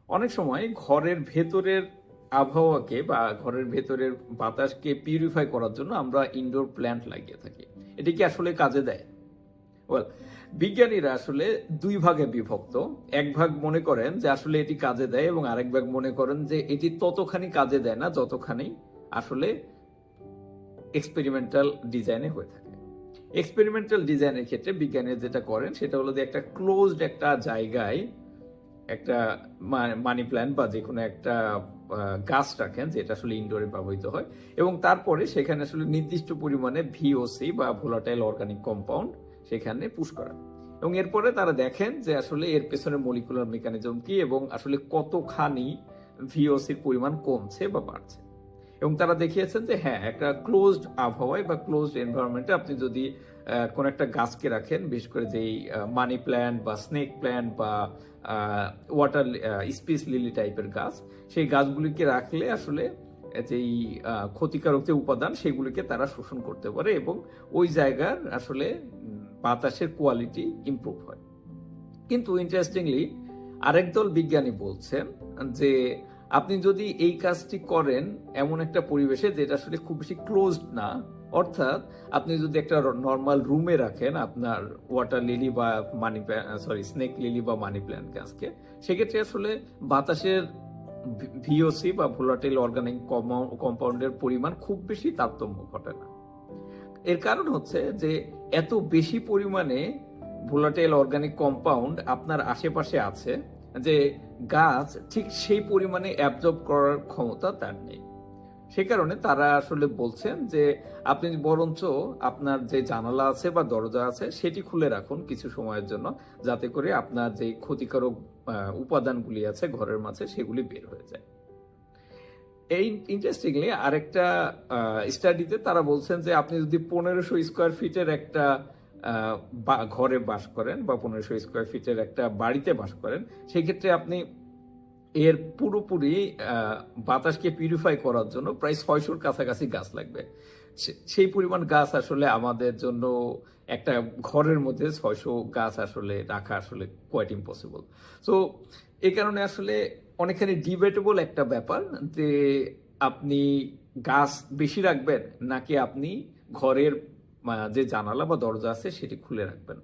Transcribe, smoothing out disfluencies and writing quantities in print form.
অনেক সময় ঘরের ভেতরের আবহাওয়াকে বা ঘরের ভেতরের বাতাসকে পিউরিফাই করার জন্য আমরা ইনডোর প্ল্যান্ট লাগিয়ে থাকি। এটি কি আসলে কাজে দেয়? ওয়েল, বিজ্ঞানীরা আসলে দুই ভাগে বিভক্ত। এক ভাগ মনে করেন যে আসলে এটি কাজে দেয় এবং আরেক ভাগ মনে করেন যে এটি ততখানি কাজে দেয় না যতখানি আসলে এক্সপেরিমেন্টাল ডিজাইনে হয়ে থাকে। এক্সপেরিমেন্টাল ডিজাইনের ক্ষেত্রে বিজ্ঞানীরা যেটা করেন সেটা হলো যে একটা ক্লোজড একটা জায়গায় একটা মানি প্ল্যান্ট বা যে কোনো একটা গাছ রাখেন যেটা আসলে ইনডোরে ব্যবহৃত হয়, এবং তারপরে সেখানে আসলে নির্দিষ্ট পরিমাণে ভিওসি বা ভোলাটাইল অর্গানিক কম্পাউন্ড সেখানে পুশ করেন, এবং এরপরে তারা দেখেন যে আসলে এর পেছনে মলিকুলার মেকানিজম কি এবং আসলে কতখানি ভিওসির পরিমাণ কমছে বা বাড়ছে। এবং তারা দেখিয়েছেন যে হ্যাঁ, একটা ক্লোজড আবহাওয়ায় বা ক্লোজড এনভায়রনমেন্টে আপনি যদি কোন একটা গাছকে রাখেন, বিশেষ করে যেই মানি প্ল্যান্ট বা স্নেক প্ল্যান্ট বা ওয়াটার স্পিস লিলি টাইপের গাছ, সেই গাছগুলিকে রাখলে আসলে যেই ক্ষতিকারক যে উপাদান সেগুলিকে তারা শোষণ করতে পারে এবং ওই জায়গার আসলে বাতাসের কোয়ালিটি ইমপ্রুভ হয়। কিন্তু ইন্টারেস্টিংলি আরেক দল বিজ্ঞানী বলছেন যে আপনি যদি এই কাজটি করেন এমন একটা পরিবেশে যেটা আসলে খুব বেশি ক্লোজড না, অর্থাৎ আপনি যদি একটা নর্মাল রুমে রাখেন আপনার ওয়াটার লিলি বা স্নেক লিলি বা মানি প্ল্যান্ট গাছকে, সেক্ষেত্রে আসলে বাতাসের ভিওসি বা ভোলাটাইল অর্গানিক কম্পাউন্ডের পরিমাণ খুব বেশি তারতম্য ঘটে না। এর কারণ হচ্ছে যে এত বেশি পরিমাণে ভোলাটাইল অর্গানিক কম্পাউন্ড আপনার আশেপাশে আছে যে গাছ ঠিক সেই পরিমাণে অ্যাবজর্ব করার ক্ষমতা তার নেই। সে কারণে তারা আসলে বলছেন যে আপনি বরঞ্চ আপনার যে জানালা আছে বা দরজা আছে সেটি খুলে রাখুন কিছু সময়ের জন্য, যাতে করে আপনার যে ক্ষতিকারক উপাদানগুলি আছে ঘরের মাঝে সেগুলি বের হয়ে যায়। এই ইন্টারেস্টিংলি আরেকটা স্টাডিতে তারা বলছেন যে আপনি যদি 1500 স্কোয়ার ফিটের একটা ঘরে বাস করেন বা 1500 স্কোয়ার ফিটের একটা বাড়িতে বাস করেন, সেক্ষেত্রে আপনি এর পুরোপুরি বাতাসকে পিউরিফাই করার জন্য প্রায় 600-র কাছাকাছি গাছ লাগবে। সেই পরিমাণ গাছ আসলে আমাদের জন্য একটা ঘরের মধ্যে 600 গাছ আসলে রাখা আসলে কোয়াইট ইম্পসিবল। সো এই কারণে আসলে অনেকখানি ডিবেটেবল একটা ব্যাপার যে আপনি গাছ বেশি রাখবেন নাকি আপনি ঘরের যে জানালা বা দরজা আছে সেটি খুলে রাখবেন।